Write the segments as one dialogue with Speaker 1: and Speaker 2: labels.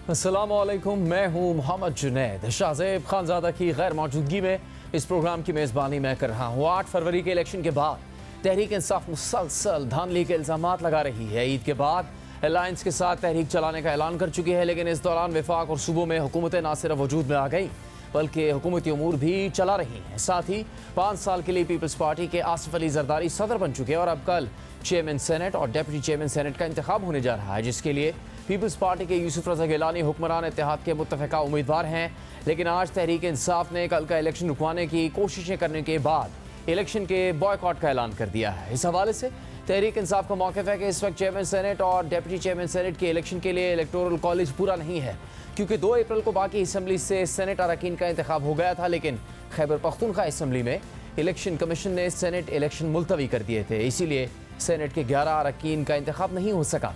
Speaker 1: अस्सलामुअलैकुम, मैं हूँ मोहम्मद जुनैद। शाहज़ेब खानज़ादा की गैर मौजूदगी में इस प्रोग्राम की मेज़बानी मैं कर रहा हूँ। 8 फरवरी के इलेक्शन के बाद तहरीक इंसाफ मुसलसल धांधली के इल्ज़ामात लगा रही है। ईद के बाद अलायंस के साथ तहरीक चलाने का ऐलान कर चुकी है, लेकिन इस दौरान वफाक और सूबों में हुकूमतें न सिर्फ वजूद में आ गई बल्कि हुकूमती उमूर भी चला रही हैं। साथ ही 5 साल के लिए पीपल्स पार्टी के आसिफ अली जरदारी सदर बन चुके हैं और अब कल चेयरमैन सेनेट और डिप्टी चेयरमैन सेनेट का इंतखाब होने जा रहा है, जिसके लिए पीपल्स पार्टी के यूसुफ रज़ा गिलानी हुक्मरान इत्तेहाद के मुत्तफ़िका उम्मीदवार हैं। लेकिन आज तहरीक इंसाफ ने कल का इलेक्शन रुकवाने की कोशिशें करने के बाद इलेक्शन के बॉयकॉट का ऐलान कर दिया है। इस हवाले से तहरीक इंसाफ का मौक़िफ़ है कि इस वक्त चेयरमैन सेनेट और डिप्टी चेयरमैन सेनेट के इलेक्शन के लिए इलेक्टोरल कॉलेज पूरा नहीं है, क्योंकि 2 अप्रैल को बाकी असम्बली से सेनेट अरकान का इंतखाब हो गया था। लेकिन खैबर पख्तूनख्वा असम्बली में इलेक्शन कमीशन ने सेनेट इलेक्शन मुलतवी कर दिए थे, इसीलिए सेनेट के 11 अरकान का इंतखाब नहीं हो सका।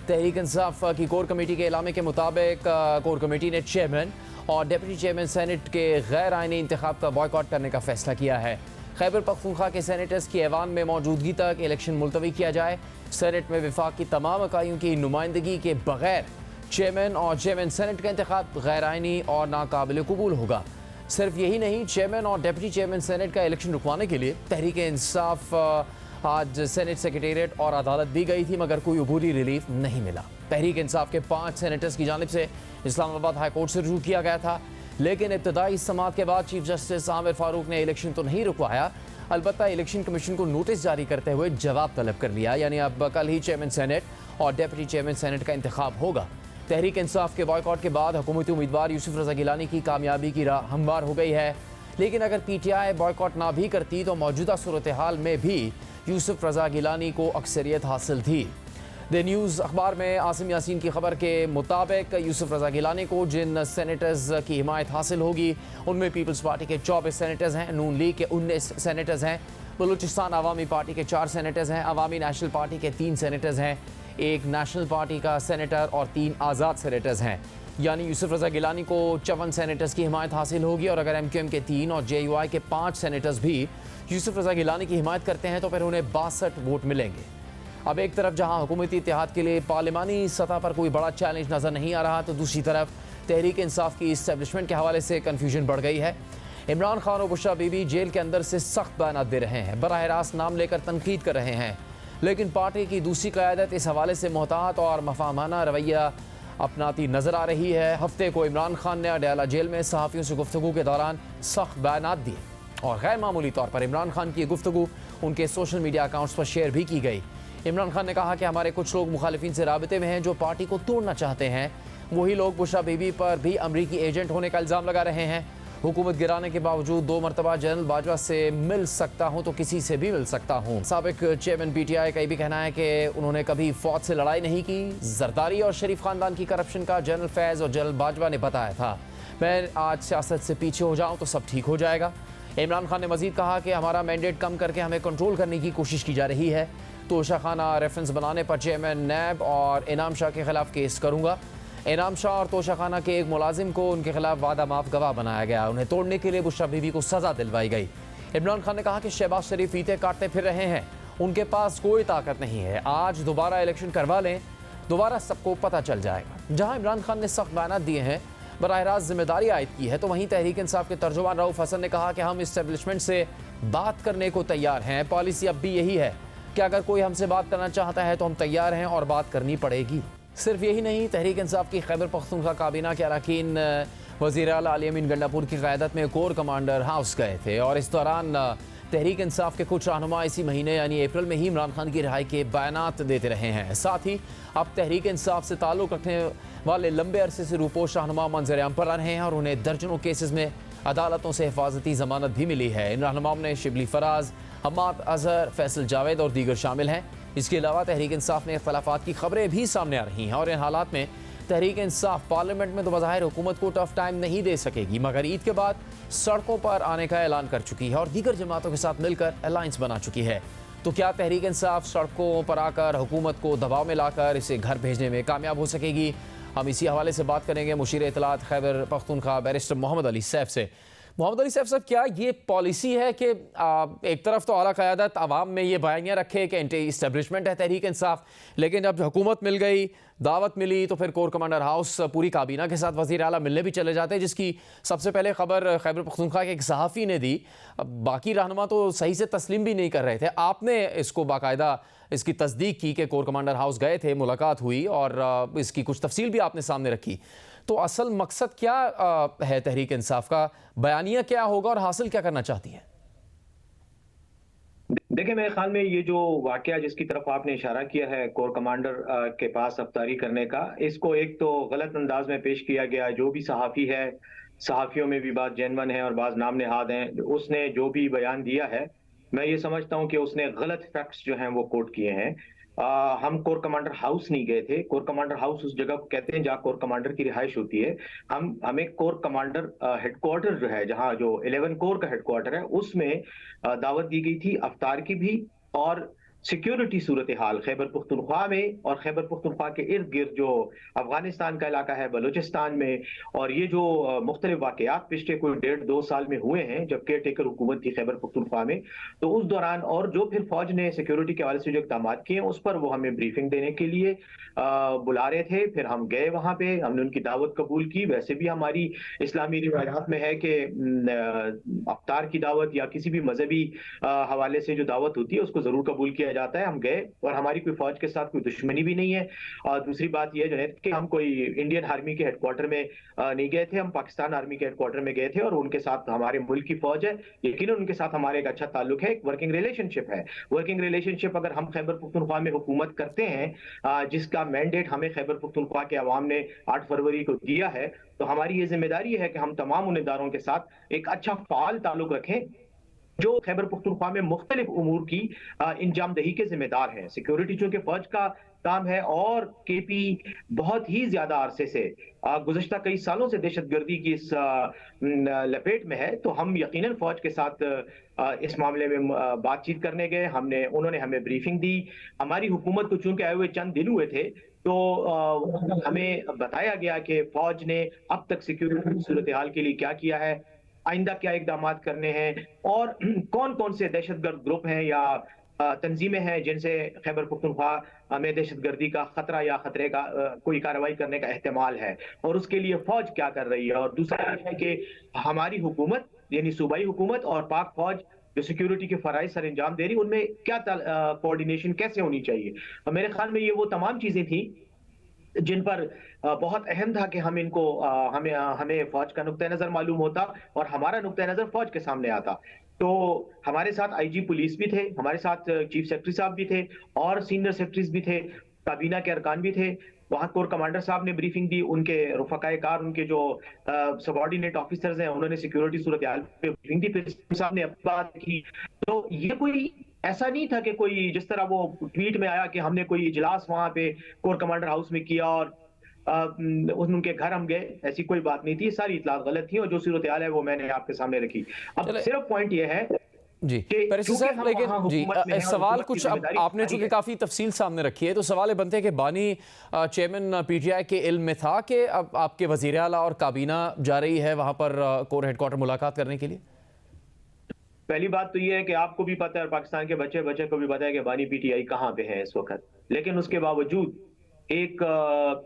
Speaker 1: तहरीक इंसाफ की कोर कमेटी के एलामे के मुताबिक कोर कमेटी ने चेयरमैन और डिप्टी चेयरमैन सेनेट के गैर आइनी इंतखाब का बॉयकॉट करने का फैसला किया है। खैबर पख्तूनख्वा के सेनेटर्स की ऐवान में मौजूदगी तक इलेक्शन मुलतवी किया जाए। सेनेट में वफाक की तमाम इकाइयों की नुमाइंदगी के बगैर चेयरमैन और चेयरमैन सेनेट का इंतखाब गैर आइनी और नाकाबिल कबूल होगा। सिर्फ यही नहीं, चेयरमैन और डिप्टी चेयरमैन सेनेट का इलेक्शन रुकवाने के लिए तहरीक इंसाफ आज सेनेट सेक्रेटेरिएट और अदालत भी गई थी, मगर कोई अबूरी रिलीफ नहीं मिला। तहरीक इंसाफ के 5 सेनेटर्स की जानिब से इस्लामाबाद हाई कोर्ट से रुजू किया गया था, लेकिन इब्तदाई समाअत के बाद चीफ जस्टिस आमिर फारूक ने इलेक्शन तो नहीं रुकवाया, अलबत्ता इलेक्शन कमीशन को नोटिस जारी करते हुए जवाब तलब कर लिया। यानी अब कल ही चेयरमैन सेनेट और डिप्टी चेयरमैन सेनेट का इंतखाब होगा। तहरीक इंसाफ के बॉयकॉट के बाद हुकूमती उम्मीदवार यूसुफ रज़ा गिलानी की कामयाबी की राह हमवार हो गई है, लेकिन अगर PTI बॉयकॉट ना भी करती तो मौजूदा सूरत हाल में भी यूसुफ रज़ा गिलानी को अक्सरियत हासिल थी। द न्यूज़ अखबार में आसिम यासीन की खबर के मुताबिक यूसुफ रज़ा गिलानी को जिन सेनेटर्स की हिमायत हासिल होगी उनमें पीपल्स पार्टी के 24 सेनेटर्स हैं, नून लीग के 19 सेनेटर्स हैं, बलूचिस्तान अवामी पार्टी के 4 सेनेटर्स हैं, अवामी नेशनल पार्टी के 3 सेनेटर्स हैं, एक नेशनल पार्टी का सेनेटर और 3 आज़ाद सेनेटर्स हैं। यानी यूसुफ रज़ा गिलानी को 54 सेनेटर्स की हिमायत हासिल होगी और अगर MQM के 3 और JUI के 5 सेनेटर्स भी यूसुफ रज़ा गिलानी की हिमायत करते हैं तो फिर उन्हें 62 वोट मिलेंगे। अब एक तरफ जहां हुकूमती इत्तेहाद के लिए पार्लिमानी सतह पर कोई बड़ा चैलेंज नज़र नहीं आ रहा, तो दूसरी तरफ तहरीक इंसाफ की इस्टेब्लिशमेंट के हवाले से कन्फ्यूजन बढ़ गई है। इमरान खान और बुशरा बीबी जेल के अंदर से सख्त बयान दे रहे हैं, बराह रास्त नाम लेकर तनकीद कर रहे हैं, लेकिन पार्टी की दूसरी क़यादत इस हवाले से मोहतात और मफाहमाना रवैया अपनाती नज़र आ रही है। हफ्ते को इमरान खान ने अडयाला जेल में सहाफ़ियों से गुफ्तगू के दौरान सख्त बयान दिए और गैर मामूली तौर पर इमरान खान की गुफ्तगू उनके सोशल मीडिया अकाउंट्स पर शेयर भी की गई। इमरान खान ने कहा कि हमारे कुछ लोग मुखालिफिन से राबिते में हैं जो पार्टी को तोड़ना चाहते हैं। वही लोग बुशरा बीबी पर भी अमरीकी एजेंट होने का इल्ज़ाम लगा रहे हैं। हुकूमत गिराने के बावजूद 2 मरतबा जनरल बाजवा से मिल सकता हूँ तो किसी से भी मिल सकता हूँ। साबिक चेयरमैन PTI का ये भी कहना है कि उन्होंने कभी फौज से लड़ाई नहीं की। जरदारी और शरीफ खानदान की करप्शन का जनरल फैज़ और जनरल बाजवा ने बताया था। मैं आज सियासत से पीछे हो जाऊँ तो सब ठीक हो जाएगा। इमरान खान ने मजीद कहा कि हमारा मैंडेट कम करके हमें कंट्रोल करने की कोशिश की जा रही है। तोशाखाना रेफरेंस बनाने पर चेयरमैन नैब और इनाम शाह के खिलाफ केस करूँगा। इनाम शाह और तोशाखाना के एक मुलाजिम को उनके खिलाफ वादा माफ गवाह बनाया गया, उन्हें तोड़ने के लिए बुशरा बीबी को सज़ा दिलवाई गई। इमरान खान ने कहा कि शहबाज शरीफ फीते काटते फिर रहे हैं, उनके पास कोई ताकत नहीं है। आज दोबारा इलेक्शन करवा लें, दोबारा सबको पता चल जाएगा। जहाँ इमरान खान ने सख्त बयान दिए हैं, बराह रास्त जिम्मेदारी आयद की है, तो वहीं तहरीक इंसाफ के तर्जुमान रऊफ हसन ने कहा कि हम इस्टेब्लिशमेंट से बात करने को तैयार हैं। पॉलिसी अब भी यही है कि अगर कोई हमसे बात करना चाहता है तो हम तैयार हैं और बात करनी पड़ेगी। सिर्फ यही नहीं, तहरीक इंसाफ की खैबर पख्तूनख्वा काबीना के अरकान वज़ीर आला अली अमीन गंडापुर की क़यादत में कोर कमांडर हाउस गए थे और इस दौरान तहरीक इंसाफ के कुछ रहनुमा इसी महीने यानी अप्रैल में ही इमरान खान की रिहाई के बयानात देते रहे हैं। साथ ही अब तहरीक इंसाफ से ताल्लुक़ रखने वाले लंबे अरसे से रूपोश रहनुमा मंजर-ए-आम पर आ रहे हैं और उन्हें दर्जनों केसेस में अदालतों से हिफाजती ज़मानत भी मिली है। इन रहनुमाओं में शिबली फराज, हम्माद अजहर, फैसल जावेद और दीगर शामिल हैं। इसके अलावा तहरीक इंसाफ में इख्तलाफात की खबरें भी सामने आ रही हैं और इन हालात में तहरीक इंसाफ पार्लियामेंट में तो बज़ाहिर हुकूमत को टफ टाइम नहीं दे सकेगी, मगर ईद के बाद सड़कों पर आने का ऐलान कर चुकी है और दीगर जमातों के साथ मिलकर अलायंस बना चुकी है। तो क्या तहरीक इंसाफ सड़कों पर आकर हुकूमत को दबाव में लाकर इसे घर भेजने में कामयाब हो सकेगी? हम इसी हवाले से बात करेंगे मुशीर इत्तलात खैबर पख्तूनख्वा बैरिस्टर मोहम्मद अली सैफ से। मोहम्मद अली सैफ साहब, क्या ये पॉलिसी है कि एक तरफ तो आला क़यादत आवाम में ये बयानियाँ रखे कि एंटी इस्टेब्लिशमेंट है तहरीक इंसाफ, लेकिन जब हुकूमत मिल गई दावत मिली तो फिर कोर कमांडर हाउस पूरी काबीना के साथ वज़ीर आला मिलने भी चले जाते हैं, जिसकी सबसे पहले खबर खैबर पख्तूनख्वा के एक सहाफ़ी ने दी। अब बाकी रहनुमा तो सही से तस्लीम भी नहीं कर रहे थे, आपने इसको बाकायदा इसकी तस्दीक की कि कोर कमांडर हाउस गए थे, मुलाकात हुई और इसकी कुछ तफसील भी आपने सामने रखी। तो असल मकसद क्या है तहरीक इंसाफ का, बयानिया क्या होगा और हासिल क्या करना चाहती है?
Speaker 2: देखिए, मेरे ख्याल में ये जो वाकया जिसकी तरफ आपने इशारा किया है कोर कमांडर के पास अफ्तारी करने का, इसको एक तो गलत अंदाज में पेश किया गया। जो भी सहाफ़ी है, सहाफ़ियों में भी बात जेन्युइन है और बाज़ नाम नेहाद हैं, उसने जो भी बयान दिया है, मैं ये समझता हूँ कि उसने गलत फैक्ट्स जो हैं वो कोट किए हैं। हम कोर कमांडर हाउस नहीं गए थे। कोर कमांडर हाउस उस जगह को कहते हैं जहाँ कोर कमांडर की रिहाइश होती है। हमें कोर कमांडर हेडक्वार्टर जो है, जहाँ जो 11 कोर का हेडक्वार्टर है, उसमें दावत दी गई थी अफ्तार की भी, और सिक्योरिटी सूरत हाल खैबर पुख्तनख्वा में और खैबर पुख्तनख्वा के इर्द गिर्द जो अफगानिस्तान का इलाका है, बलूचिस्तान में, और ये जो मुख्तलिफ वाकयात पिछले कोई 1.5-2 साल में हुए हैं जब केयर टेकर हुकूमत थी खैबर पुख्तनख्वा में, तो उस दौरान और जो फिर फौज ने सिक्योरिटी के हवाले से जो इक़दाम किए उस पर वो हमें ब्रीफिंग देने के लिए बुला रहे थे। फिर हम गए वहां पे, हमने उनकी दावत कबूल की। वैसे भी हमारी इस्लामी रिवायात में है कि अफ्तार की दावत या किसी भी मजहबी हवाले से जो दावत होती है उसको जरूर कबूल किया जाता है। हम गए और हमारी कोई फौज के साथ कोई दुश्मनी भी नहीं है। और दूसरी बात यह जुनैद कि हम कोई इंडियन आर्मी के हेडक्वार्टर में नहीं गए थे, हम पाकिस्तान आर्मी के हेडक्वार्टर में गए थे और उनके साथ हमारे मुल्क की फौज है, यकीनन उनके साथ हमारे एक अच्छा ताल्लुक है, एक वर्किंग रिलेशनशिप है। वर्किंग रिलेशनशिप अगर हम खैबर पुख्तनख्वा में हुकूमत करते हैं, जिसका मैंडेट हमें खैबर पुख्तनख्वा के अवाम ने 8 फरवरी को दिया है, तो हमारी ये जिम्मेदारी है कि हम तमाम उन इदारों के साथ एक अच्छा फाल ताल्लुक रखें जो खैबर पुख्तनख्वा में मुख्तलिफ उमूर की इंजाम दही के जिम्मेदार हैं। सिक्योरिटी चूंकि फौज का काम है और केपी बहुत ही ज्यादा अरसे से गुज़श्ता कई सालों से दहशतगर्दी की इस लपेट में है, तो हम यकीनन फौज के साथ इस मामले में बातचीत करने गए। उन्होंने हमें ब्रीफिंग दी। हमारी हुकूमत को चूंकि आए हुए चंद दिन हुए थे, तो हमें बताया गया कि फौज ने अब तक सिक्योरिटी सूरत हाल के लिए क्या किया है, आइंदा क्या इकदाम करने हैं, और कौन कौन से दहशतगर्द ग्रुप हैं या तंजीमें हैं जिनसे खैबर पुख्तनख्वा में दहशतगर्दी का खतरा या खतरे का कोई कार्रवाई करने का एहतमाल है, और उसके लिए फौज क्या कर रही है। और दूसरा ये है कि हमारी हुकूमत यानी सूबाई हुकूमत और पाक फौज जो सिक्योरिटी के फराइज सर अंजाम दे रही, उनमें क्या कोऑर्डिनेशन कैसे होनी चाहिए। और मेरे ख्याल में ये वो तमाम चीजें थी जिन पर बहुत अहम था कि हम इनको हमें फौज का नुक्ता नजर मालूम होता और हमारा नुक्ता नजर फौज के सामने आता। तो हमारे साथ आईजी पुलिस भी थे, हमारे साथ चीफ सेक्रेटरी साहब भी थे और सीनियर सेक्रेटरीज भी थे, काबीना के अरकान भी थे। वहां कोर कमांडर साहब ने ब्रीफिंग दी, उनके रुफकाए कार, उनके जो सबऑर्डिनेट ऑफिसर्स हैं, उन्होंने सिक्योरिटी सूरत हाल पे ब्रीफिंग दी, फिर साहब ने अपनी बात की। तो ये कोई ऐसा नहीं था कि कोई जिस तरह वो ट्वीट में आया कि हमने कोई इजलास वहां पे कोर कमांडर हाउस में किया और उनके घर हम गए, ऐसी कोई बात नहीं थी। सारी इतलात गलत थी और जो सूरत हाल है वो मैंने आपके सामने रखी। अब सिर्फ पॉइंट ये है
Speaker 1: जी साहब, लेकिन जी सवाल कुछ अब आपने चूंकि काफी तफसील सामने रखी है, तो सवाल ये बनते हैं कि बानी चेयरमैन पीटीआई के इल्म में था कि अब आपके वजीर आला और काबीना जा रही है वहां पर कोर हेडक्वार्टर मुलाकात करने के लिए?
Speaker 2: पहली बात तो ये है कि आपको भी पता है और पाकिस्तान के बच्चे बच्चे को भी पता है कि बानी पीटीआई कहां पे है इस वक्त, लेकिन उसके बावजूद एक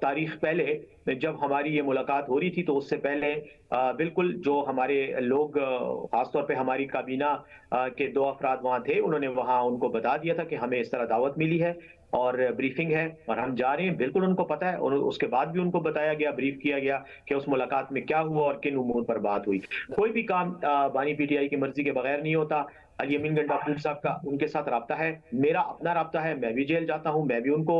Speaker 2: तारीख पहले जब हमारी ये मुलाकात हो रही थी, तो उससे पहले बिल्कुल जो हमारे लोग, खासतौर पे हमारी काबीना के 2 अफराद वहां थे, उन्होंने वहां उनको बता दिया था कि हमें इस तरह दावत मिली है और ब्रीफिंग है और हम जा रहे हैं। बिल्कुल उनको पता है और उसके बाद भी उनको बताया गया, ब्रीफ किया गया कि उस मुलाकात में क्या हुआ और किन उमूर पर बात हुई। कोई भी काम बानी पीटीआई की मर्जी के बगैर नहीं होता। अली अमीन गंडापुर साहब का उनके साथ रब्ता है, मेरा अपना रब्ता है, मैं भी जेल जाता हूं, मैं भी उनको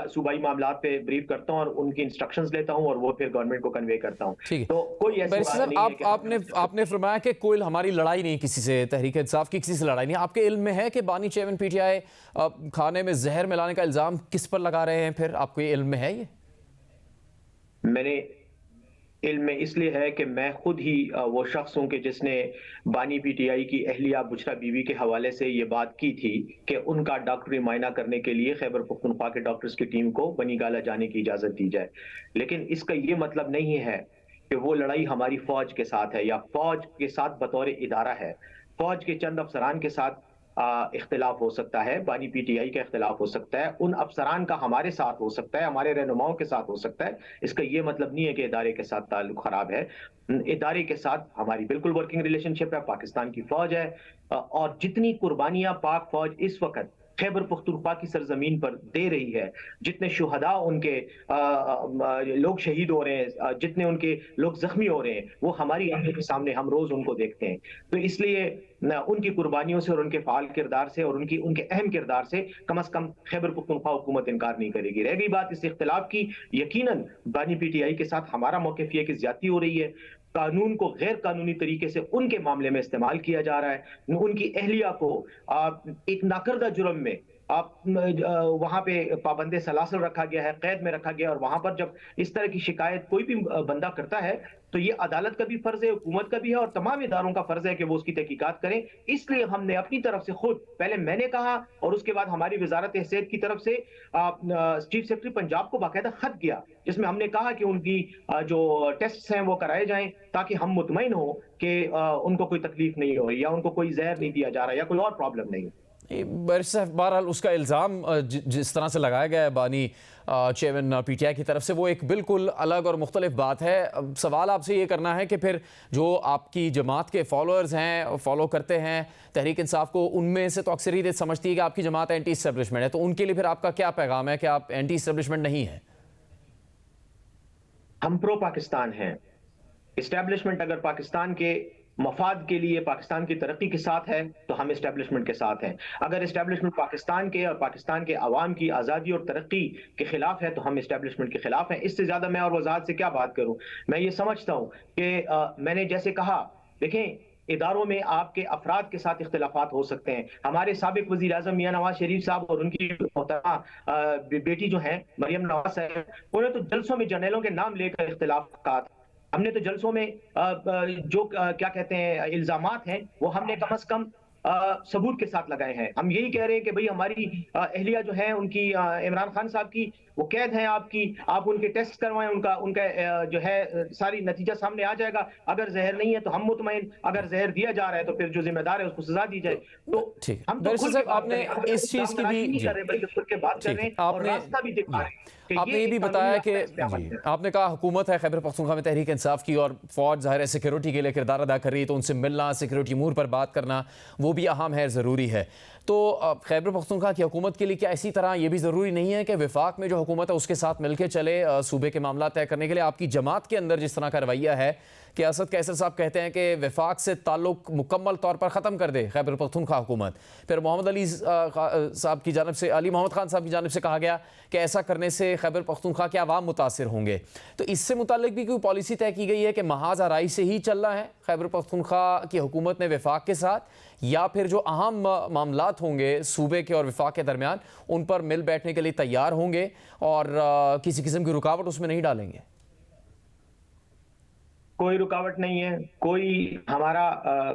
Speaker 2: सूबाई मामलात पे ब्रीफ करता हूं और उनकी इंस्ट्रक्शंस लेता हूं और वो फिर गवर्नमेंट को कन्वे करता हूं। तो कोई ऐसी बात नहीं है कि
Speaker 1: आपने फरमाया कि कोई हमारी लड़ाई नहीं किसी से, तहरीक इंसाफ की किसी से लड़ाई नहीं। आपके इल्म में है कि बानी चेयरमैन पीटीआई खाने में जहर मिलाने का इल्जाम किस पर लगा रहे हैं? फिर आपको ये इल्म में है? ये
Speaker 2: मैंने इल्म में इसलिए है कि मैं खुद ही वो शख्स हूं कि जिसने बानी पीटीआई की अहलिया बुशरा बीवी के हवाले से ये बात की थी कि उनका डॉक्टरी मायना करने के लिए खैबर पुख्तनख्वा के डॉक्टर्स की टीम को बनी गाला जाने की इजाजत दी जाए। लेकिन इसका ये मतलब नहीं है कि वो लड़ाई हमारी फौज के साथ है या फौज के साथ बतौर इदारा है। फौज के चंद अफसरान के साथ इख्तिलाफ हो सकता है, बानी पीटीआई का इख्तिलाफ हो सकता है, उन अफसरान का हमारे साथ हो सकता है, हमारे रहनुमाओं के साथ हो सकता है। इसका ये मतलब नहीं है कि इदारे के साथ ताल्लुक खराब है। इदारे के साथ हमारी बिल्कुल वर्किंग रिलेशनशिप है। पाकिस्तान की फौज है और जितनी कुर्बानियां पाक फौज इस वक्त खैबर पख्तूनख्वा की सरजमीन पर दे रही है, जितने शुहदा उनके लोग शहीद हो रहे हैं, जितने उनके लोग जख्मी हो रहे हैं, वो हमारी आंखों के सामने हम रोज उनको देखते हैं। तो इसलिए उनकी कुर्बानियों से और उनके फाल किरदार से और उनके अहम किरदार से कम अज कम खैबर पख्तूनख्वा हुकूमत इनकार नहीं करेगी। रह गई बात इस इख्तिलाफ की, यकीनन बानी पीटीआई के साथ हमारा मौक़िफ़ ये कि ज्यादती हो रही है, कानून को गैर कानूनी तरीके से उनके मामले में इस्तेमाल किया जा रहा है, उनकी अहलिया को एक नाकर्दा जुर्म में वहां पे पाबंदे सलासल रखा गया है, कैद में रखा गया है। और वहां पर जब इस तरह की शिकायत कोई भी बंदा करता है तो ये अदालत का भी फर्ज है, हुकूमत का भी है और तमाम इदारों का फर्ज है कि वो उसकी तहकीकात करें। इसलिए हमने अपनी तरफ से खुद पहले मैंने कहा और उसके बाद हमारी वजारत सेहत की तरफ से चीफ सेक्रेटरी पंजाब को बाकायदा खत किया, जिसमें हमने कहा कि उनकी जो टेस्ट हैं वो कराए जाएं ताकि हम मुतमईन हो कि उनको कोई तकलीफ नहीं हो रही या उनको कोई जहर नहीं दिया जा रहा या कोई और प्रॉब्लम नहीं।
Speaker 1: बहरहाल उसका इल्ज़ाम जिस तरह से लगाया गया है बानी चेयरमैन पीटीआई की तरफ से, वो एक बिल्कुल अलग और मुख्तलिफ बात है। सवाल आपसे ये करना है कि फिर जो आपकी जमात के फॉलोअर्स हैं, फॉलो करते हैं तहरीक इंसाफ को, उनमें से तो अक्सरियत समझती है कि आपकी जमात एंटी इस्टेब्लिशमेंट है, तो उनके लिए फिर आपका क्या पैगाम है कि आप एंटी इस्टेब्लिशमेंट नहीं है?
Speaker 2: हम प्रो पाकिस्तान हैं। इस्टेब्लिशमेंट अगर पाकिस्तान के मफाद के लिए, पाकिस्तान की तरक्की के साथ है तो हम इस्टेब्लिशमेंट के साथ हैं। अगर इस्टेब्लिशमेंट पाकिस्तान के और पाकिस्तान के अवाम की आज़ादी और तरक्की के खिलाफ है तो हम इस्टेब्लिशमेंट के खिलाफ हैं। इससे ज्यादा मैं और वजाहत से क्या बात करूं। मैं ये समझता हूं कि मैंने जैसे कहा, देखें इदारों में आपके अफराद के साथ इख्तिलाफात हो सकते हैं। हमारे साबिक वजीर आजम मियां नवाज शरीफ साहब और उनकी मोहतरमा बेटी जो है मरियम नवाज साहब, उन्हें तो जलसों में जर्नलों के नाम लेकर इख्तिलाफ, हमने तो जलसों में जो क्या कहते हैं इल्जामात हैं वो हमने कम से कम सबूत के साथ लगाए हैं। हम यही कह रहे हैं कि भाई हमारी अहलिया जो है उनकी, इमरान खान साहब की वो कैद हैं आपकी, आप उनके टेस्ट करवाएं, उनका जो है सारी नतीजा सामने आ जाएगा। अगर जहर नहीं है तो हम मुतमईन, अगर जहर दिया जा रहा है तो फिर जो जिम्मेदार है उसको सजा दी जाए। तो हम तो
Speaker 1: आपने इस चीज की भी
Speaker 2: नहीं कर रहे बल्कि खुल के बात कर रहे हैं और रास्ता भी दिखा रहे हैं।
Speaker 1: आपने ये भी बताया कि आपने कहा हुकूमत है खैबर पख्तूनख्वा में तहरीक इंसाफ की और फौज ज़ाहिर है सिक्योरिटी के लिए किरदार अदा कर रही है, तो उनसे मिलना, सिक्योरिटी अमूर पर बात करना वो भी अहम है, ज़रूरी है। तो खैबर पख्तूनख्वा की हुकूमत के लिए क्या इसी तरह ये भी ज़रूरी नहीं है कि वफाक में जो हुकूमत है उसके साथ मिलकर चले सूबे के मामला तय करने के लिए? आपकी जमात के अंदर जिस तरह का रवैया है कि असद कैसर साहब कहते हैं कि वफाक से ताल्लुक मुकम्मल तौर पर ख़त्म कर दे खैबर पख्तूनख्वा हुकूमत, फिर मोहम्मद अली साहब की जानब से, अली मोहम्मद खान साहब की जानब से कहा गया कि ऐसा करने से खैबर पख्तूनख्वा के अवाम मुतासिर होंगे। तो इससे मुताल्लिक भी कोई पॉलिसी तय की गई है कि महाज आराई से ही चलना है खैबर पख्तूनख्वा की हुकूमत ने वफाक के साथ, या फिर जो अहम मामलात होंगे सूबे के और वफाक के दरमियान उन पर मिल बैठने के लिए तैयार होंगे और किसी किस्म की रुकावट उसमें नहीं डालेंगे?
Speaker 2: कोई रुकावट नहीं है, कोई हमारा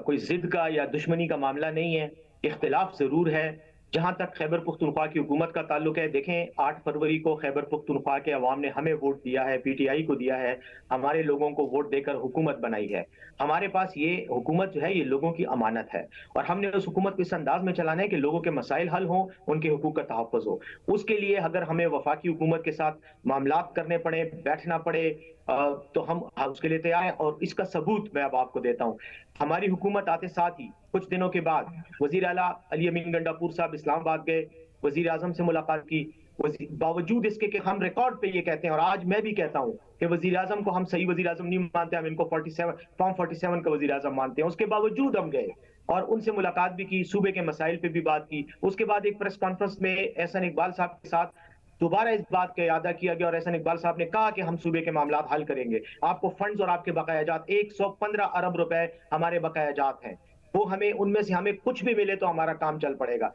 Speaker 2: कोई जिद का या दुश्मनी का मामला नहीं है। इख्तिलाफ जरूर है। जहां तक खैबर पख्तूनख्वा की हुकूमत का ताल्लुक है, देखें 8 फरवरी को खैबर पख्तूनख्वा के अवाम ने हमें वोट दिया है, पीटीआई को दिया है, हमारे लोगों को वोट देकर हुकूमत बनाई है। हमारे पास ये हुकूमत जो है ये लोगों की अमानत है और हमने उस हुकूमत को इस अंदाज में चलाना है कि लोगों के मसाइल हल हों, उनके हुकूक का तहफ़्फ़ुज़ हो। उसके लिए अगर हमें वफाकी हुकूमत के साथ मामलात करने पड़े, बैठना पड़े, तो हम उसके लिए तैयार हैं। और इसका सबूत मैं अब आपको देता हूं। हमारी हुकूमत आते साथ ही कुछ दिनों के बाद वजीर आला अली अमीन गंडापुर साहब इस्लामाबाद गए, वजीर आजम से मुलाकात की, बावजूद इसके कि हम रिकॉर्ड पे ये कहते हैं और आज मैं भी कहता हूं कि वजीर आजम को हम सही वजीर आजम नहीं मानते, हम इनको फॉर्म 47 का वजीर आजम मानते हैं। उसके बावजूद हम गए और उनसे मुलाकात भी की, सूबे के मसाइल पे भी बात की। उसके बाद एक प्रेस कॉन्फ्रेंस में एहसन इकबाल साहब के साथ दोबारा इस बात का इरादा किया गया और एहसन इकबाल साहब ने कहा कि हम सूबे के मामला हल करेंगे, आपको फंड्स और आपके बकायाजात 115 अरब रुपए हमारे बकायाजात हैं, वो हमें उनमें से हमें कुछ भी मिले तो हमारा काम चल पड़ेगा।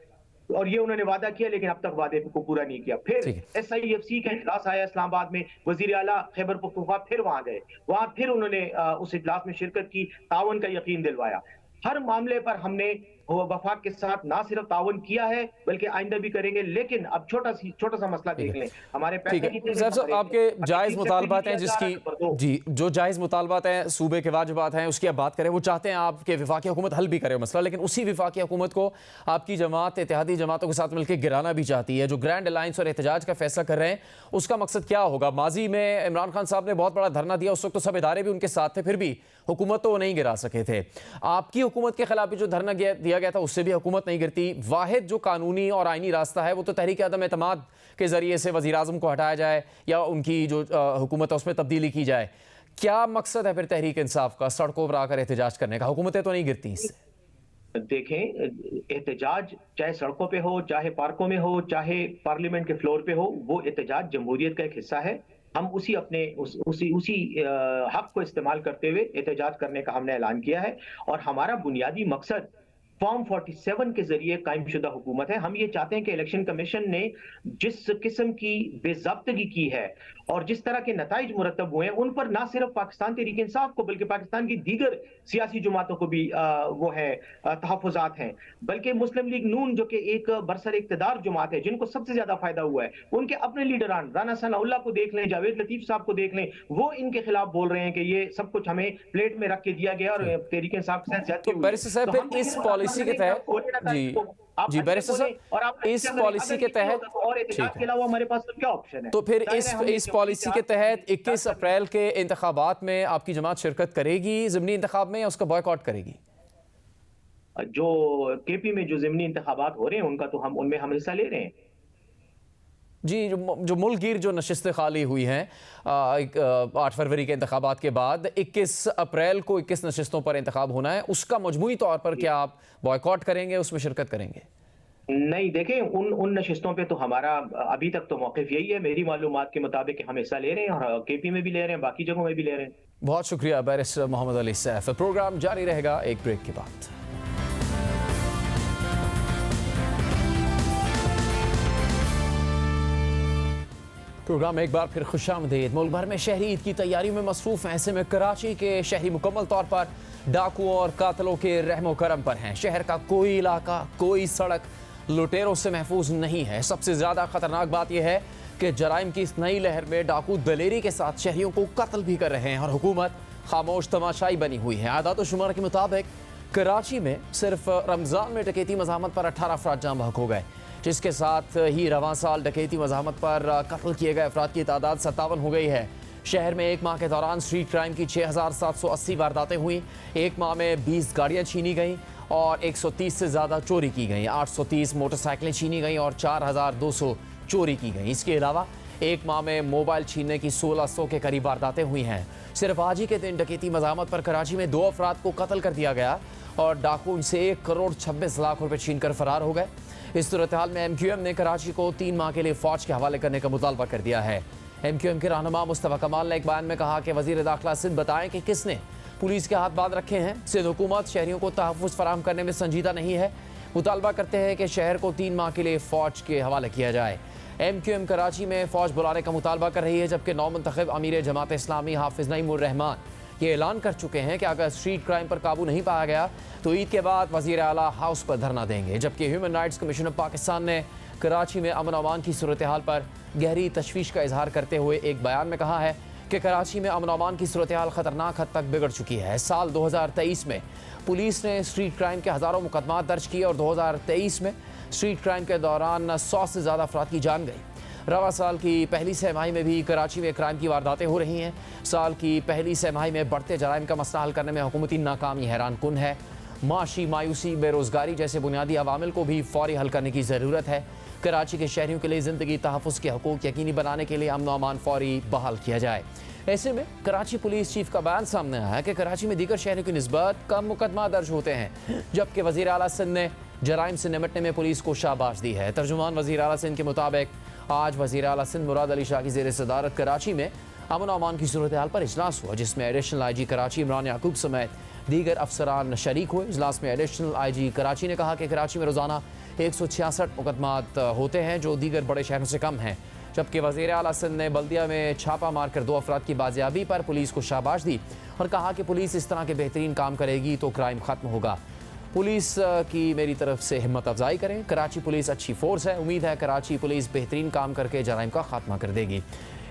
Speaker 2: और ये उन्होंने वादा किया लेकिन अब तक वादे को पूरा नहीं किया। फिर SIFC का इजलास आया इस्लामाबाद में, वजीर आला खैबर पख्तूनख्वा फिर वहां गए, वहां फिर उन्होंने उस इजलास में शिरकत की, ताउन का यकीन दिलवाया। हर मामले पर हमने वो वफाक के साथ ना सिर्फ ताउन किया है बल्कि आइंदा भी करेंगे। लेकिन अब छोटा सा मसला देख लें, हमारे
Speaker 1: ठीक
Speaker 2: पैसे
Speaker 1: है
Speaker 2: कितने
Speaker 1: सर साहब, आपके जायज़ मुतालबात हैं जिसकी जी जो जायज़ मुतालबात हैं, सूबे के वाजिबात हैं, उसकी आप बात करें। वो चाहते हैं आपके वफाकी हुकूमत हल भी करे मसला, लेकिन उसी वफाकी हुकूमत को आपकी जमात इत्तेहादी जमातों के साथ मिलकर गिराना भी चाहती है। जो ग्रैंड अलायंस और एहतजाज का फैसला कर रहे हैं, उसका मकसद क्या होगा? माजी में इमरान खान साहब ने बहुत बड़ा धरना दिया, उस वक्त तो सब इदारे भी उनके साथ थे, फिर भी हुकूमत तो वो नहीं गिरा सके थे। आपकी हुकूमत के खिलाफ भी जो धरना दिया गया था, उससे भी हुकूमत नहीं गिरती। वाहिद जो कानूनी और आईनी रास्ता है वो तो तहरीक अदम एतमाद के जरिए से वज़ीर आज़म को हटाया जाए या उनकी जो हुकूमत है उसमें तब्दीली की जाए। क्या मकसद है फिर तहरीक इंसाफ का सड़कों पर आकर एहतजाज करने का? हुकूमतें तो नहीं गिरती इससे।
Speaker 2: देखें, एहतजाज चाहे सड़कों पे हो, चाहे पार्कों में हो, चाहे पार्लियामेंट के फ्लोर पे हो, वो एहतजाज जमहूरियत का एक हिस्सा है। हम उसी अपने उसी हक को इस्तेमाल करते हुए एहतजाज करने का हमने ऐलान किया है। और हमारा बुनियादी मकसद फॉर्म 47 के जरिए कायमशुदा हुकूमत है। हम ये चाहते हैं कि इलेक्शन कमीशन ने जिस किस्म की बेज़ाब्तगी की है और जिस तरह के नताइज मुरतब हुए हैं, उन पर ना सिर्फ पाकिस्तान तहरीक इंसाफ को बल्कि पाकिस्तान की दीगर सियासी जमातों को भी वो है तहफ़्फ़ुज़ात हैं। बल्कि मुस्लिम लीग नून जो कि एक बरसर इक़्तिदार जमात है, जिनको सबसे ज्यादा फायदा हुआ है, उनके अपने लीडरान राना सनाउल्लाह को देख लें, जावेद लतीफ साहब को देख लें, वो इनके खिलाफ बोल रहे हैं कि ये सब कुछ हमें प्लेट में रख के दिया गया और तहरीक इंसाफ के साथ ज्यादती
Speaker 1: तो बैरिस्टर साहब फिर इस पॉलिसी के तहत जी बैरिस्टर साहब इस पॉलिसी के तहत
Speaker 2: और एहतजाज के अलावा हमारे पास क्या ऑप्शन है?
Speaker 1: तो फिर इस पॉलिसी के तहत 21 अप्रैल के इंतखाबात में आपकी जमात शिरकत करेगी ज़िमनी इंतखाब में, या उसका बॉयकॉट करेगी?
Speaker 2: जो केपी में जो ज़िमनी इंतखाबात हो रहे हैं उनका तो उनमें हम हिस्सा ले रहे हैं
Speaker 1: जी। जो मुल्क गिर जो नशिस्तें खाली हुई हैं 8 फरवरी के इंतखाबात के बाद 21 अप्रैल को 21 नशिस्तों पर इंतखाब होना है, उसका मजमूई तौर पर क्या आप बॉयकॉट करेंगे, उसमें शिरकत करेंगे?
Speaker 2: नहीं, देखें, उन नशिस्तों पे तो हमारा अभी तक तो मौक़िफ़ यही है मेरी मालूमात के मुताबिक, हम हिस्सा ले रहे हैं और केपी में भी ले रहे हैं, बाकी जगहों में भी ले रहे हैं।
Speaker 1: बहुत शुक्रिया बैरिस्टर मोहम्मद अली सैफ। प्रोग्राम जारी रहेगा एक ब्रेक के बाद। प्रोग्राम में एक बार फिर खुशामदीद। मुल्क भर में शहरी ईद की तैयारियों में मसरूफ हैं। ऐसे में कराची के शहरी मुकम्मल तौर पर डाकुओं और कातलों के रहमो करम पर हैं। शहर का कोई इलाका, कोई सड़क लुटेरों से महफूज नहीं है। सबसे ज़्यादा खतरनाक बात यह है कि जराइम की इस नई लहर में डाकू दलेरी के साथ शहरियों को कत्ल भी कर रहे हैं और हुकूमत खामोश तमाशाई बनी हुई है। आदात शुमार के मुताबिक कराची में सिर्फ रमज़ान में डकैती मज़ाहमत पर 18 अफराद जाँ बहक हो गए, जिसके साथ ही रवां साल डकैती मज़ाहमत पर कत्ल किए गए अफराद की तादाद 57 हो गई है। शहर में एक माह के दौरान स्ट्रीट क्राइम की 6780 वारदातें हुई। एक माह में 20 गाड़ियाँ छीनी गईं और 130 से ज़्यादा चोरी की गई। 830 मोटरसाइकिलें छीनी गईं और 4200 चोरी की गई। इसके अलावा एक माह में मोबाइल छीनने की 1600 के करीब वारदातें हुई हैं। सिर्फ आज ही के दिन डकैती मज़ाहमत पर कराची में 2 अफराद को कत्ल कर दिया गया और डाकू उनसे 1 करोड़ 26 लाख रुपए छीन कर फरार हो गए। इस सूरत हाल में MQM ने कराची को 3 माह के लिए फौज के हवाले करने का मुतालबा कर दिया है। MQM के रहनुमा मुस्तफ़ा कमाल ने एक बयान में कहा कि वज़ीर दाखिला सिंध बताएं कि किसने पुलिस के हाथ बांध रखे हैं। सिंध हुकूमत शहरियों को तहफ़्फ़ुज़ फराहम करने में संजीदा नहीं है। मुतालबा करते हैं कि शहर को 3 माह के लिए फ़ौज के हवाले किया जाए। MQM कराची में फ़ौज बुलाने का मुतालबा कर रही है, जबकि नौमुंतखब अमीर जमात इस्लामी हाफिज़ नईमुर रहमान ये ऐलान कर चुके हैं कि अगर स्ट्रीट क्राइम पर काबू नहीं पाया गया तो ईद के बाद वज़ीर आला हाउस पर धरना देंगे। जबकि human rights commission of Pakistan ने कराची में अमन अमान की सूरत हाल पर गहरी तशवीश का इजहार करते हुए एक बयान में कहा है कि कराची में अमन अमान की सूरत हाल ख़तरनाक हद तक बिगड़ चुकी है। साल 2023 में पुलिस ने स्ट्रीट क्राइम के हज़ारों मुकदमा दर्ज किए और 2023 में स्ट्रीट क्राइम के दौरान 100 से ज़्यादा अफराद की जान गई। रवा साल की पहली सहमाही में भी कराची में क्राइम की वारदातें हो रही हैं। साल की पहली सहमाही में बढ़ते जराइम का मसला हल करने में हुकूमती नाकामी हैरान कुन है। माशी मायूसी, बेरोज़गारी जैसे बुनियादी अवामिल को भी फौरी हल करने की ज़रूरत है। कराची के शहरियों के लिए ज़िंदगी तहफ़्फ़ुज़ के हकूक़ यकीनी बनाने के लिए अमन अमान फौरी बहाल किया जाए। ऐसे में कराची पुलिस चीफ का बयान सामने आया है कि कराची में दीगर शहरों की निस्बत कम मुकदमा दर्ज होते हैं, जबकि वज़ीर आला सिंध ने जराइम से निपटने में पुलिस को शाबाश दी है। तर्जुमान वज़ीर आला सिंध के मुताबिक आज वज़ीर आला सिंध मुराद अली शाह की ज़ेर सदारत कराची में अमन अमान की सूरत हाल पर इजलास हुआ, जिसमें एडिशनल IG कराची इमरान याकूब समेत दीगर अफसरान शरीक हुए। इजलास में एडिशनल IG कराची ने कहा कि कराची में रोज़ाना 166 मुकदमात होते हैं, जो दीगर बड़े शहरों से कम हैं। जबकि वज़ीर आला सिंध ने बल्दिया में छापा मारकर 2 अफराद की बाजियाबी पर पुलिस को शाबाश दी और कहा कि पुलिस इस तरह के बेहतरीन काम करेगी तो क्राइम ख़त्म होगा। पुलिस की मेरी तरफ से हिम्मत अफजाई करें। कराची पुलिस अच्छी फोर्स है, उम्मीद है कराची पुलिस बेहतरीन काम करके जराइम का खात्मा कर देगी।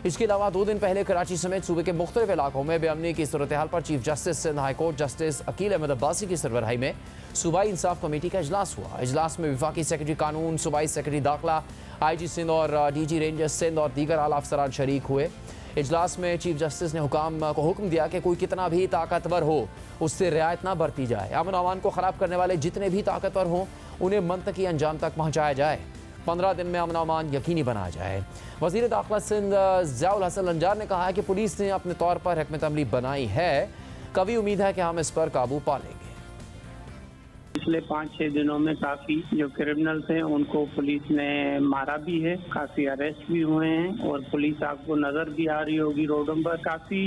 Speaker 1: इसके अलावा 2 दिन पहले कराची समेत सूबे के मुख्तलिफ इलाकों में बेअमनी की सूरत हाल पर chief justice Sindh high court justice Aqeel Ahmed Abbasi की सरबराही में सूबाई इंसाफ कमेटी का इजलास हुआ। इजलास में वफाकी सेक्रेटरी कानून, सूबाई सेक्रेटरी दाखिला, IG सिंध और DG रेंजर्स सिंध और दीगर आला अफसरान शरीक हुए। इजलास में चीफ जस्टिस ने हुकाम को हुक्म दिया कि कोई कितना भी ताकतवर हो उससे रियायत ना बरती जाए। अमन अमान को ख़राब करने वाले जितने भी ताकतवर हों उन्हें मंतकी अंजाम तक पहुँचाया जाए। 15 दिन में अमन अमान यकीनी बनाया जाए। वज़ीर दाखिला सिंध ज़ियाउल हसन लंजार ने कहा है कि पुलिस ने अपने तौर पर हिकमत अमली बनाई है, कभी उम्मीद है कि हम इस पर काबू पा लेंगे।
Speaker 3: पिछले 5-6 दिनों में काफी जो क्रिमिनल्स हैं उनको पुलिस ने मारा भी है, काफी अरेस्ट भी हुए हैं और पुलिस आपको नजर भी आ रही होगी रोडों पर। काफी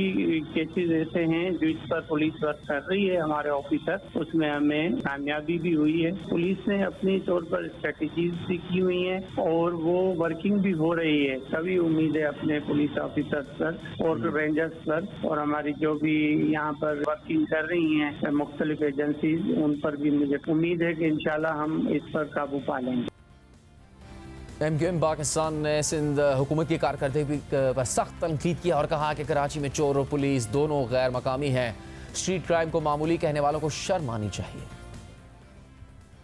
Speaker 3: केसेस ऐसे हैं जिस पर पुलिस वर्क कर रही है हमारे ऑफिसर, उसमें हमें कामयाबी भी हुई है। पुलिस ने अपनी तौर पर स्ट्रेटेजीज भी की हुई है और वो वर्किंग भी हो रही है। सभी उम्मीद है अपने पुलिस ऑफिसर्स पर और रेंजर्स पर और हमारी जो भी यहाँ पर वर्किंग कर रही हैं मुख्तलिफ एजेंसीज, उन पर भी मुझे उम्मीद है कि इंशाल्लाह हम इस पर काबू पा लेंगे।
Speaker 1: MQM पाकिस्तान ने सिंध हुकूमत की कारकर्दगी पर सख्त तनकीद किया और कहा कि कराची में चोर और पुलिस दोनों गैर मकामी हैं। स्ट्रीट क्राइम को मामूली कहने वालों को शर्म आनी चाहिए।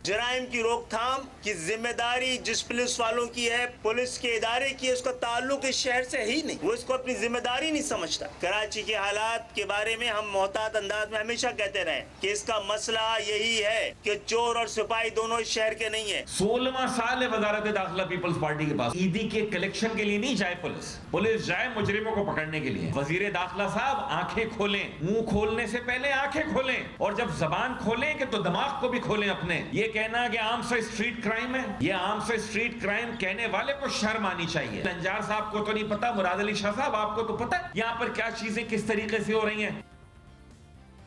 Speaker 4: जराइम की रोकथाम की जिम्मेदारी जिस पुलिस वालों की है, पुलिस के इदारे की है, उसका ताल्लुक इस शहर से ही नहीं, वो इसको अपनी जिम्मेदारी नहीं समझता। कराची के हालात के बारे में हम मोहतात अंदाज में हमेशा कहते रहे कि इसका मसला यही है कि चोर और सिपाही दोनों इस शहर के नहीं है।
Speaker 5: 16वां साल है वजारत दाखिला पीपल्स पार्टी के पास। ईदी के कलेक्शन के लिए नहीं जाए पुलिस जाए मुजरिमों को पकड़ने के लिए। वजीर दाखिला साहब आंखें खोलें, मुंह खोलने से पहले आंखें खोलें और जब जबान खोलें कि तो दिमाग को भी खोलें अपने। ये कहना कि आम से स्ट्रीट क्राइम है, ये आम से स्ट्रीट क्राइम कहने वाले को शर्म आनी चाहिए। लंजार साहब को तो नहीं पता, मुराद अली शाह साहब आपको तो पता है यहाँ पर क्या चीजें किस तरीके से हो रही हैं।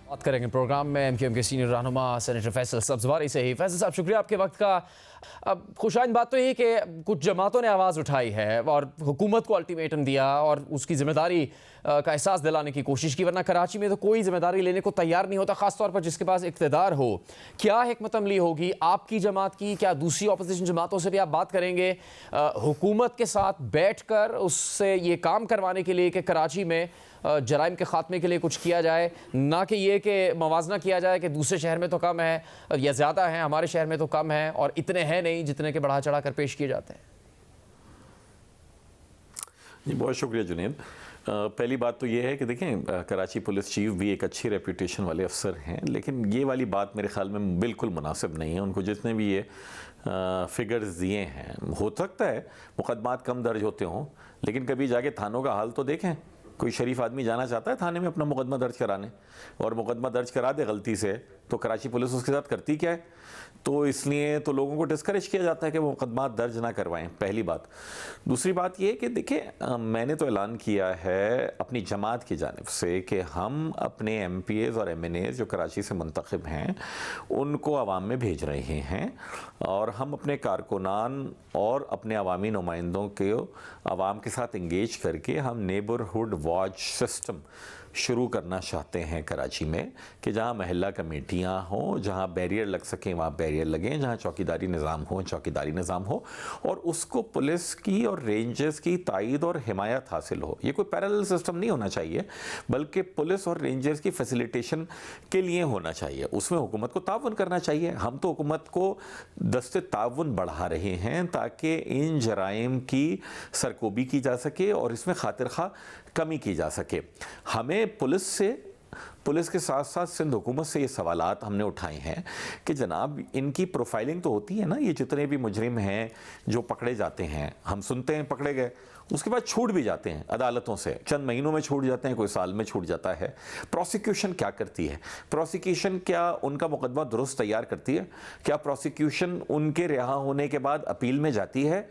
Speaker 1: बात करेंगे प्रोग्राम में MQM के सीनियर रहनुमा सेनेटर फैसल सब्जवारी से ही। फैसल साहब शुक्रिया आपके वक्त का। अब खुशाइन बात तो ये कि कुछ जमातों ने आवाज़ उठाई है और हुकूमत को अल्टीमेटम दिया और उसकी ज़िम्मेदारी का एहसास दिलाने की कोशिश की, वरना कराची में तो कोई ज़िम्मेदारी लेने को तैयार नहीं होता, ख़ास तौर पर जिसके पास इक़्तिदार हो। क्या हिकमत अमली होगी आपकी जमात की? क्या दूसरी अपोजिशन जमातों से भी आप बात करेंगे हुकूमत के साथ बैठ कर उससे ये काम करवाने के लिए कि कराची में जराइम के ख़ात्मे के लिए कुछ किया जाए, ना कि ये कि मवाजना किया जाए कि दूसरे शहर में तो कम है या ज़्यादा है, हमारे शहर में तो कम है और इतने हैं नहीं जितने के बढ़ा चढ़ा कर पेश किए जाते हैं?
Speaker 6: जी बहुत शुक्रिया जुनेद। पहली बात तो ये है कि देखें कराची पुलिस चीफ भी एक अच्छी रेपुटेशन वाले अफसर हैं, लेकिन ये वाली बात मेरे ख्याल में बिल्कुल मुनासिब नहीं है। उनको जितने भी ये फिगर्स दिए हैं, हो सकता है मुकदमात कम दर्ज होते हों, लेकिन कभी जाके थानों का हाल तो देखें। कोई शरीफ आदमी जाना चाहता है थाने में अपना मुकदमा दर्ज कराने और मुकदमा दर्ज करा दे गलती से, तो कराची पुलिस उसके साथ करती क्या है? तो इसलिए तो लोगों को डिस्करेज किया जाता है कि वो मुकदमा दर्ज ना करवाएं, पहली बात। दूसरी बात ये कि देखिए मैंने तो ऐलान किया है अपनी जमात की जानिब से कि हम अपने MPAs और MNAs जो कराची से मुंतखब हैं उनको अवाम में भेज रहे हैं और हम अपने कारकुनान और अपने अवामी नुमाइंदों के अवाम के साथ इंगेज करके हम नेबरहुड वॉच सिस्टम शुरू करना चाहते हैं कराची में, कि जहाँ महल्ला कमेटियाँ हों, जहाँ बैरियर लग सकें वहाँ बैरियर लगें, जहाँ चौकीदारी निज़ाम हो चौकीदारी निज़ाम हो और उसको पुलिस की और रेंजर्स की तायद और हिमायत हासिल हो। ये कोई पैरेलल सिस्टम नहीं होना चाहिए, बल्कि पुलिस और रेंजर्स की फैसिलिटेशन के लिए होना चाहिए। उसमें हुकूमत को ताउन करना चाहिए। हम तो हुकूमत को दस्ते ताउन बढ़ा रहे हैं ताकि इन जराइम की सरकोबी की जा सके और इसमें खातिर खा कमी की जा सके। हमें पुलिस के साथ साथ सिंध हुकूमत से ये सवालात हमने उठाए हैं कि जनाब इनकी प्रोफाइलिंग तो होती है ना, ये जितने भी मुजरिम हैं जो पकड़े जाते हैं, हम सुनते हैं पकड़े गए, उसके बाद छूट भी जाते हैं अदालतों से, चंद महीनों में छूट जाते हैं, कोई साल में छूट जाता है। प्रोसिक्यूशन क्या करती है? प्रोसिक्यूशन क्या उनका मुकदमा दुरुस्त तैयार करती है? क्या प्रोसिक्यूशन उनके रिहा होने के बाद अपील में जाती है?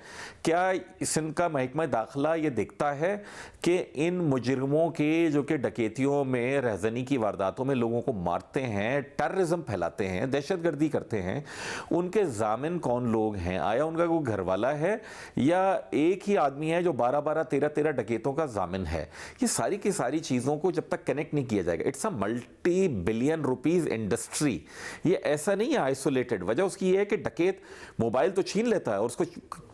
Speaker 6: क्या सिंध का महकमा दाखिला ये देखता है कि इन मुजरिमों के जो कि डकैतियों में, रहजनी की वारदातों में लोगों को मारते हैं, टेररिज्म फैलाते हैं, दहशतगर्दी करते हैं, उनके जामिन कौन लोग हैं? आया उनका कोई घर वाला है या एक ही आदमी है जो 12-12, 13-13 डकैतों का जामिन है। ये सारी की सारी चीज़ों को जब तक कनेक्ट नहीं किया जाएगा, it's a multi billion rupees industry. ये ऐसा नहीं है आइसोलेटेड। वजह उसकी ये है कि डकैत मोबाइल तो छीन लेता है और उसको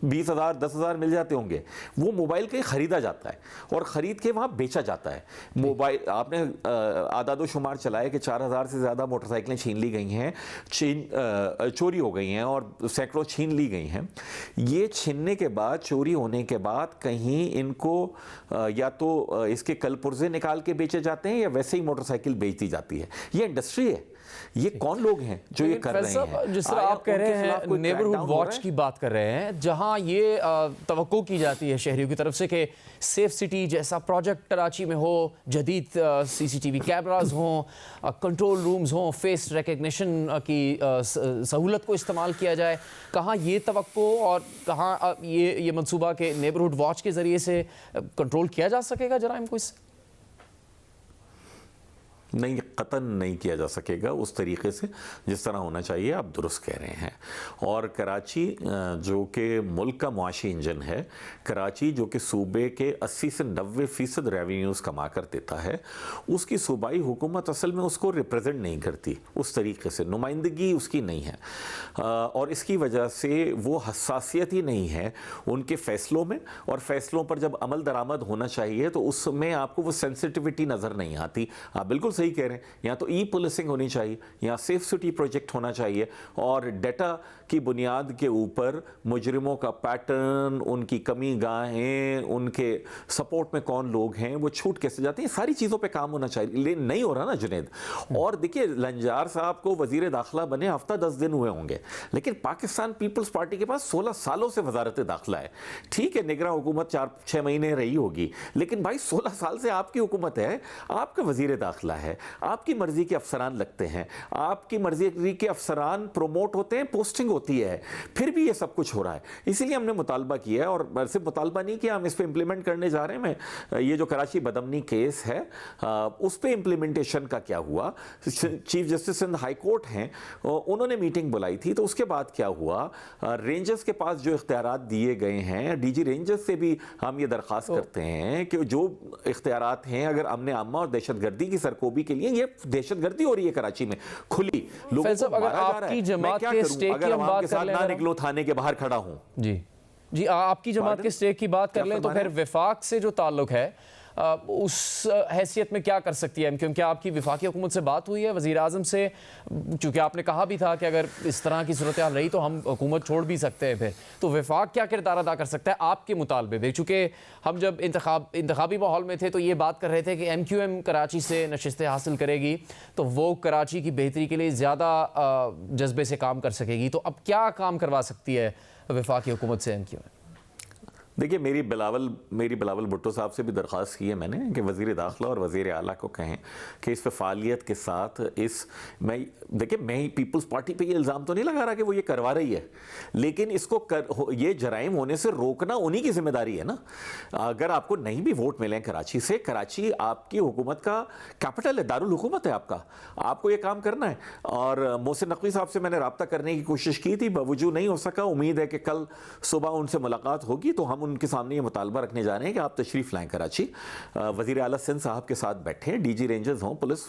Speaker 6: 20,000 10,000 मिल जाते होंगे, वो मोबाइल कहीं खरीदा जाता है और ख़रीद के वहाँ बेचा जाता है। मोबाइल आपने आदादो शुमार चलाया कि 4,000 से ज़्यादा मोटरसाइकिलें छीन ली गई हैं, चोरी हो गई हैं और सैकड़ों छीन ली गई हैं। ये छीनने के बाद, चोरी होने के बाद कहीं इनको या तो इसके कल पुर्जे निकाल के बेचे जाते हैं या वैसे ही मोटरसाइकिल बेच दी जाती है। ये इंडस्ट्री है। ये कौन लोग हैं जो ये कर रहे हैं?
Speaker 1: जिस तरह आप कह रहे हैं नेबरहुड वॉच की बात कर रहे हैं, जहां ये तवक्को की जाती है शहरियों की तरफ से कि सेफ सिटी जैसा प्रोजेक्ट कराची में हो, जदीद सीसीटीवी कैमरास हों, कंट्रोल रूम्स हों, फेस रिकग्निशन की सहूलत को इस्तेमाल किया जाए, कहाँ ये तवक्को और कहाँ ये मंसूबा के नेबरहुड वॉच के ज़रिए से कंट्रोल किया जा सकेगा जराइम को? इससे
Speaker 6: नहीं, कतन नहीं किया जा सकेगा उस तरीके से जिस तरह होना चाहिए। आप दुरुस्त कह रहे हैं। और कराची जो कि मुल्क का मुआशी इंजन है, कराची जो कि सूबे के 80 से 90% रेवेन्यूज़ कमा कर देता है, उसकी सूबाई हुकूमत असल में उसको रिप्रेजेंट नहीं करती उस तरीके से, नुमाइंदगी उसकी नहीं है। और इसकी वजह से वो हसासियत ही नहीं है उनके फ़ैसलों में, और फ़ैसलों पर जब अमल दरामद होना चाहिए तो उसमें आपको वो सेंसिटिविटी नज़र नहीं आती। आप बिल्कुल सही कह रहे हैं। यहाँ तो ई पुलिसिंग होनी चाहिए, यहाँ सेफ सिटी प्रोजेक्ट होना चाहिए और डेटा की बुनियाद के ऊपर मुजरिमों का पैटर्न, उनकी कमी गाहें, उनके सपोर्ट में कौन लोग हैं, वो छूट कैसे जाते हैं, सारी चीज़ों पे काम होना चाहिए। लेकिन नहीं हो रहा ना जुनेद। और देखिए, लंजार साहब को वजीर दाखिला बने हफ्ता 10 दिन हुए होंगे, लेकिन पाकिस्तान पीपल्स पार्टी के पास 16 सालों से वजारत दाखिला है। ठीक है, निगरान हुकूमत 4-6 महीने रही होगी, लेकिन भाई 16 साल से आपकी हुकूमत है, आपका वजीर दाखिला है, आपकी मर्जी के अफसरान लगते हैं, आपकी मर्जी के अफसरान प्रोमोट होते हैं, पोस्टिंग होती है, फिर भी ये सब कुछ हो रहा है। इसीलिए हमने मुतालबा किया है, और सिर्फ मुतालबा नहीं किया, हम इस पर इंप्लीमेंट करने जा रहे हैं। मैं ये जो कराची बदमनी केस है उस पर इंप्लीमेंटेशन का क्या हुआ, chief justice Sindh high court हैं, उन्होंने मीटिंग बुलाई थी, तो उसके बाद क्या हुआ, रेंजर्स के पास जो इख्तियारात दिए गए हैं, डीजी रेंजर्स से भी हम ये दरख्वास्त करते हैं कि जो इख्तियारात हैं, अगर अमन आमा और दहशतगर्दी की सरकोबी के लिए, ये दहशतगर्दी हो रही है कराची में खुली, लोगों को मारा जा रहा है। मैं क्या करूं अगर हम आपके साथ ना निकलो, थाने के बाहर खड़ा हूं?
Speaker 1: जी आपकी जमात के स्टेक की बात कर लें तो फिर विफाक से जो ताल्लुक है उस हैसियत में क्या कर सकती है? क्योंकि आपकी विफाकी हुकूमत से बात हुई है, वज़ीर आज़म से, चूँकि आपने कहा भी था कि अगर इस तरह की सूरत हाल रही तो हम हुकूमत छोड़ भी सकते हैं, फिर तो विफाक क्या किरदार अदा कर सकता है आपके मुतालबे पे? चूँकि हम जब इंतखाबी माहौल में थे तो ये बात कर रहे थे कि MQM कराची से नशिस्तें हासिल करेगी तो वो कराची की बेहतरी के लिए ज़्यादा जज्बे से काम कर सकेगी, तो अब क्या काम करवा सकती है विफाकी हुकूमत से MQM?
Speaker 6: देखिए, मेरी बिलावल भुट्टो साहब से भी दरख्वास्त की है मैंने कि वज़ीर दाखिला और वज़ीर आला को कहें कि इस पे फ़ालियत के साथ मैं ही पीपल्स पार्टी पे ये इल्ज़ाम तो नहीं लगा रहा कि वो ये करवा रही है, लेकिन इसको ये जराइम होने से रोकना उन्हीं की जिम्मेदारी है ना। अगर आपको नहीं भी वोट मिले कराची से, कराची आपकी हुकूमत का कैपिटल है, दारुल हुकूमत है आपको ये काम करना है। और मोहसिन नकवी साहब से मैंने रब्ता करने की कोशिश की थी, बावजूद नहीं हो सका। उम्मीद है कि कल सुबह उनसे मुलाकात होगी तो हम उनके सामने ये मुतालबा रखने जा रहे हैं कि आप तशरीफ़ लाएं कराची, वज़ीर आला सिंध साहब के साथ बैठें, डीजी रेंजर्स हों, पुलिस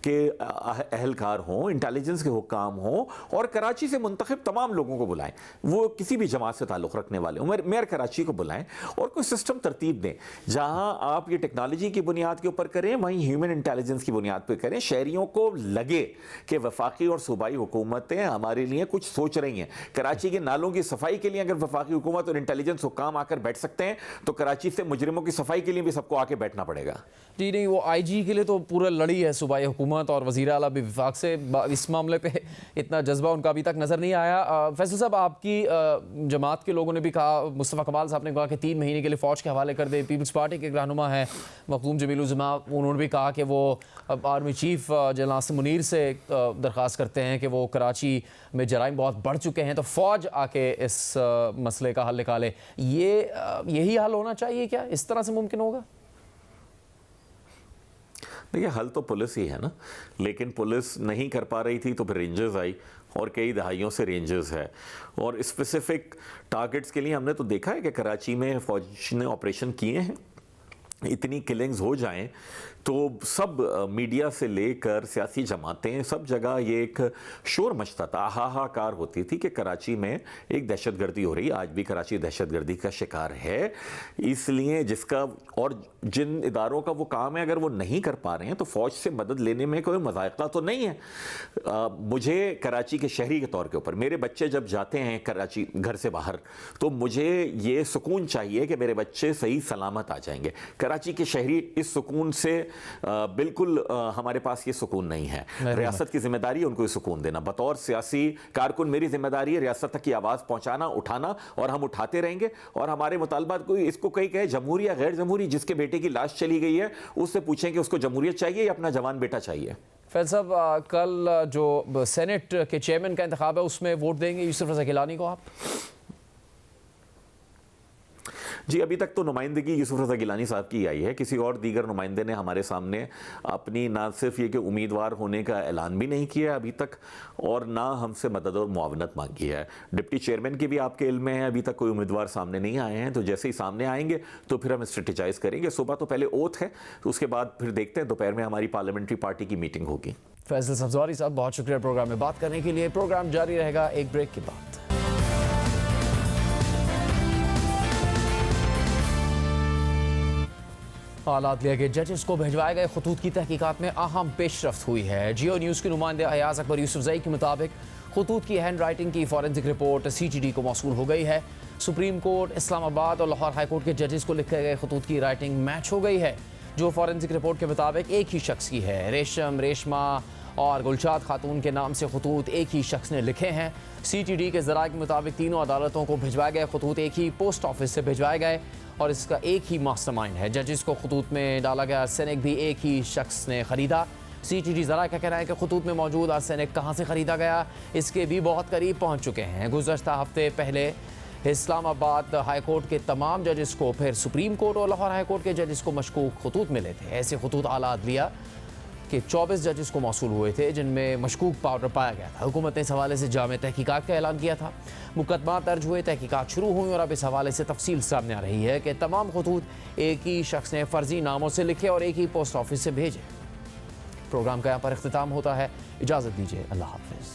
Speaker 6: के अहलकार हों, इंटेलिजेंस के हुक्काम हों, और कराची से मुंतखब तमाम लोगों को बुलाएं, वो किसी भी जमात से ताल्लुक़ रखने वाले हों, मेयर कराची को बुलाएं और कोई सिस्टम तरतीब दें जहां आप ये टेक्नोलॉजी की बुनियाद के ऊपर करें, वहीं ह्यूमन इंटेलिजेंस की बुनियाद पर करें। शहरियों को लगे कि वफाकी और सूबाई हुकूमतें हमारे लिए कुछ सोच रही हैं। कराची के नालों की सफाई के लिए अगर वफाकी हुकूमत और इंटेलिजेंस हुक्काम आकर बैठ सकते हैं तो कराची से मुजरिमों की सफाई के लिए भी सबको आके बैठना पड़ेगा।
Speaker 1: जी नहीं, वो IG के लिए तो पूरा लड़ी है सूबाई हुकूमत, और वज़ीर आला भी विफाक से इस मामले पे इतना जज्बा उनका अभी तक नज़र नहीं आया। फैसल साहब, आपकी जमात के लोगों ने भी कहा, मुस्तफ़ा कमाल साहब ने कहा कि 3 महीने के लिए फ़ौज के हवाले कर दे। पीपल्स पार्टी के रहनुमा हैं मखदूम जमील-उज़्ज़मा, उन्होंने भी कहा कि वो army chief general Asim Munir से दरख्वास्त करते हैं कि वो कराची में जराइम बहुत बढ़ चुके हैं तो फ़ौज आके इस मसले का हल निकाले। यही हल होना चाहिए क्या? इस तरह से मुमकिन होगा?
Speaker 6: देखिए हल तो पुलिस ही है ना, लेकिन पुलिस नहीं कर पा रही थी तो फिर रेंजर्स आई और कई दहाइयों से रेंजर्स है और स्पेसिफिक टारगेट्स के लिए हमने तो देखा है कि कराची में फौज ने ऑपरेशन किए हैं। इतनी किलिंग्स हो जाएं तो सब मीडिया से लेकर सियासी जमातें सब जगह ये एक शोर मचता था, हाहाकार होती थी कि कराची में एक दहशतगर्दी हो रही है। आज भी कराची दहशतगर्दी का शिकार है, इसलिए जिसका और जिन इदारों का वो काम है अगर वो नहीं कर पा रहे हैं तो फौज से मदद लेने में कोई मज़ाक़ा तो नहीं है। मुझे कराची के शहरी के तौर के ऊपर मेरे बच्चे जब जाते हैं कराची घर से बाहर तो मुझे ये सुकून चाहिए कि मेरे बच्चे सही सलामत आ जाएंगे। कराची के शहरी इस सुकून से बिल्कुल हमारे पास ये सुकून नहीं है। रियासत की जिम्मेदारी है उनको ये सुकून देना। बतौर सियासी कारकुन मेरी जिम्मेदारी है रियासत तक की आवाज़ पहुंचाना, उठाना, और हम उठाते रहेंगे। और हमारे मुतालबात कोई इसको कहीं कहे जमहूरी या गैर जमहूरी, जिसके बेटे की लाश चली गई है उससे पूछें कि उसको जमहूरियत चाहिए या अपना जवान बेटा चाहिए।
Speaker 1: फैज़ साहब, कल जो सेनेट के चेयरमैन का इंतखाब है उसमें वोट देंगे यूसुफ रज़ा गिलानी को आप?
Speaker 6: जी, अभी तक तो नुमाइंदगी यूसुफ रज़ा गिलानी साहब की आई है। किसी और दीगर नुमाइंदे ने हमारे सामने अपनी ना सिर्फ ये कि उम्मीदवार होने का ऐलान भी नहीं किया अभी तक और ना हमसे मदद और मुआवनत मांगी है। डिप्टी चेयरमैन की भी आपके इल्म में है अभी तक कोई उम्मीदवार सामने नहीं आए हैं। तो जैसे ही सामने आएंगे तो फिर हम स्ट्रेटेजाइज करेंगे। सुबह तो पहले ओथ है, तो उसके बाद फिर देखते हैं दोपहर में हमारी पार्लियामेंट्री पार्टी की मीटिंग होगी।
Speaker 1: फैसल सब्ज़वारी साहब, बहुत शुक्रिया प्रोग्राम में बात करने के लिए। प्रोग्राम जारी रहेगा एक ब्रेक के बाद। आला के जजेस को भिजवाए गए खतूत की तहकीकात में अहम पेशरफ्त हुई है। जियो न्यूज़ के नुमाइंदे अयाज अकबर यूसुफजई के मुताबिक खतूत की हैंड राइटिंग की फॉरेंसिक रिपोर्ट CTD को मौसूल हो गई है। सुप्रीम कोर्ट, इस्लामाबाद और लाहौर हाई कोर्ट के जजेस को लिखे गए खतूत की राइटिंग मैच हो गई है, जो फॉरेंसिक रिपोर्ट के मुताबिक एक ही शख्स की है। रेशमा और गुलशाद खातून के नाम से खतूत एक ही शख्स ने लिखे हैं। CTD के ज़राए के मुताबिक तीनों अदालतों को भिजवाए गए खतूत एक ही पोस्ट ऑफिस से भिजवाए गए और इसका एक ही मास्टरमाइंड है। जजेस को खतूत में डाला गया आर्सेनिक भी एक ही शख्स ने ख़रीदा। CTD ज़रा का कहना है कि खतूत में मौजूद आर्सेनिक कहाँ से ख़रीदा गया इसके भी बहुत करीब पहुँच चुके हैं। गुज़श्ता हफ्ते पहले इस्लामाबाद हाई कोर्ट के तमाम जजेस को, फिर सुप्रीम कोर्ट और लाहौर हाई कोर्ट के जजेस को मशकूक खतूत मिले थे। ऐसे खतूत आला अदलिया के 24 जजेस को मौसूल हुए थे जिनमें मशकूक पाउडर पाया गया था। हुकूमत ने इस हवाले से जामे तहकीकात का ऐलान किया था। मुकदमा दर्ज हुए, तहकीकात शुरू हुई और अब इस हवाले से तफसील सामने आ रही है कि तमाम खतूत एक ही शख्स ने फ़र्जी नामों से लिखे और एक ही पोस्ट ऑफिस से भेजे। प्रोग्राम का यहाँ पर इख्तिताम होता है। इजाज़त दीजिए, अल्लाह हाफ़िज़।